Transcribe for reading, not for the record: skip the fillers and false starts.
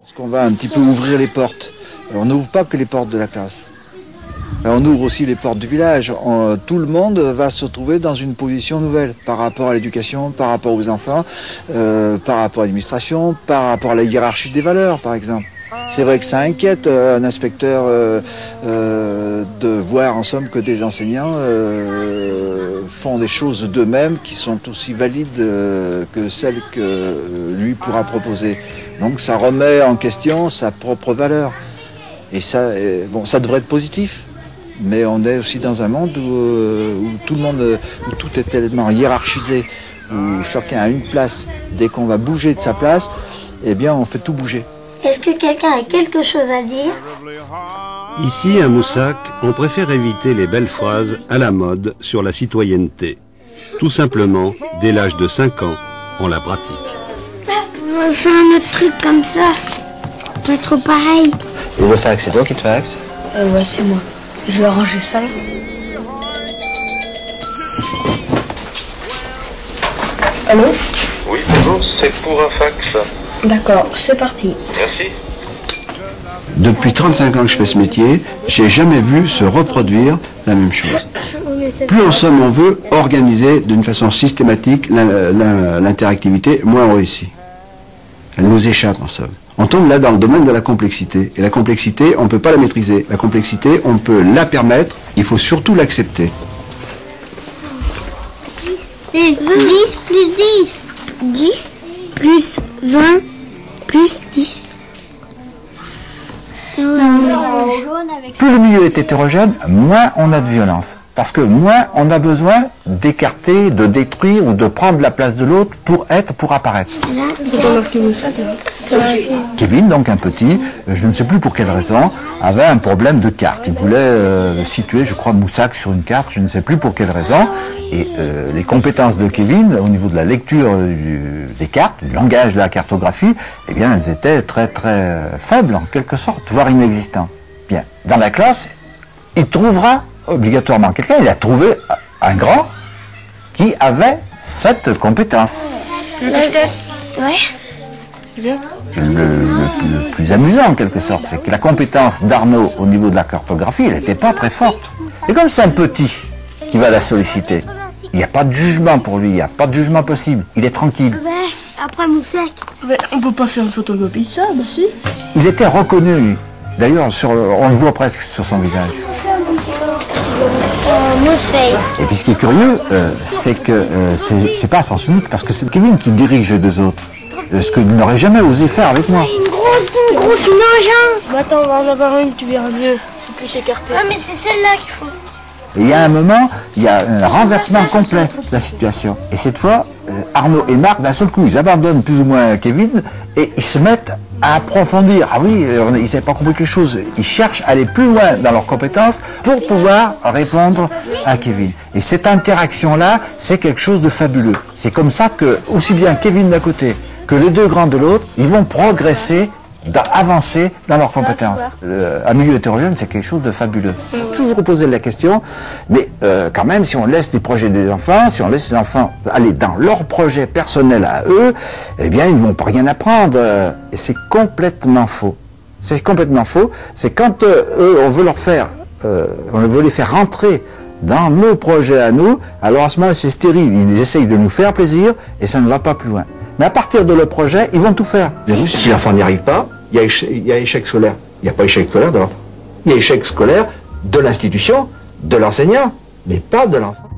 Parce qu'on va un petit peu ouvrir les portes. On n'ouvre pas que les portes de la classe. On ouvre aussi les portes du village. Tout le monde va se retrouver dans une position nouvelle par rapport à l'éducation, par rapport aux enfants, par rapport à l'administration, par rapport à la hiérarchie des valeurs, par exemple. C'est vrai que ça inquiète un inspecteur de voir en somme que des enseignants font des choses d'eux-mêmes qui sont aussi valides que celles que lui pourra proposer. Donc ça remet en question sa propre valeur. Et ça, bon, ça devrait être positif. Mais on est aussi dans un monde où tout le monde, où tout est tellement hiérarchisé, où chacun a une place. Dès qu'on va bouger de sa place, eh bien on fait tout bouger. Est-ce que quelqu'un a quelque chose à dire? Ici, à Moussac, on préfère éviter les belles phrases à la mode sur la citoyenneté. Tout simplement, dès l'âge de 5 ans, on la pratique. On va faire un autre truc comme ça. Pas trop pareil. Et le fax, c'est toi qui te fax? Ouais, c'est moi. Je vais arranger ça là. Allô? Oui, bonjour, c'est pour un fax. D'accord, c'est parti. Merci. Depuis 35 ans que je fais ce métier, j'ai jamais vu se reproduire la même chose. Plus en somme on veut organiser d'une façon systématique l'interactivité, moins on réussit. Elle nous échappe en somme. On tombe là dans le domaine de la complexité. Et la complexité, on ne peut pas la maîtriser. La complexité, on peut la permettre, il faut surtout l'accepter. 10 plus 10. 10 plus 20 plus 10. Plus le milieu est hétérogène, moins on a de violence. Parce que moins on a besoin d'écarter, de détruire ou de prendre la place de l'autre pour être, pour apparaître. Kevin, donc un petit, je ne sais plus pour quelle raison, avait un problème de carte. Il voulait situer, je crois, Moussac sur une carte, je ne sais plus pour quelle raison. Et les compétences de Kevin, au niveau de la lecture des cartes, du langage de la cartographie, eh bien, elles étaient très très faibles, en quelque sorte, voire inexistantes. Bien, dans la classe, il trouvera obligatoirement quelqu'un, il a trouvé un grand qui avait cette compétence. Ouais. Le plus amusant en quelque sorte, c'est que la compétence d'Arnaud au niveau de la cartographie, elle n'était pas très forte. Et comme c'est un petit qui va la solliciter, il n'y a pas de jugement pour lui, il n'y a pas de jugement possible, il est tranquille. Ouais, après Moussac. Mais on peut pas faire une photocopie de ça, bah si. Il était reconnu, lui. D'ailleurs, on le voit presque sur son visage. Moussac. Et puis ce qui est curieux, c'est que c'est pas à sens unique, parce que c'est Kevin qui dirige les deux autres. Ce qu'il n'aurait jamais osé faire avec moi. Une grosse engin. Bah attends, on va en avoir une, tu verras mieux. C'est plus écarté. Ah mais c'est celle-là qu'il faut. Et il y a un moment, il y a un renversement complet de la situation. Et cette fois, Arnaud et Marc, d'un seul coup, ils abandonnent plus ou moins Kevin et ils se mettent à approfondir. Ah oui, ils n'avaient pas compris quelque chose. Ils cherchent à aller plus loin dans leurs compétences pour pouvoir répondre à Kevin. Et cette interaction-là, c'est quelque chose de fabuleux. C'est comme ça que, aussi bien Kevin d'un côté que les deux grands de l'autre, ils vont progresser, avancer dans leurs compétences. Un milieu hétérogène, c'est quelque chose de fabuleux. Toujours poser la question, mais quand même, si on laisse les projets des enfants, si on laisse les enfants aller dans leurs projets personnels à eux, eh bien, ils ne vont pas rien apprendre. Et c'est complètement faux. C'est complètement faux. C'est quand eux, on veut les faire rentrer dans nos projets à nous, alors à ce moment-là, c'est stérile. Ils essayent de nous faire plaisir et ça ne va pas plus loin. Mais à partir de leur projet, ils vont tout faire. Si l'enfant n'y arrive pas, il y a échec scolaire. Il n'y a pas échec scolaire de l'enfant. Il y a échec scolaire de l'institution, de l'enseignant, mais pas de l'enfant.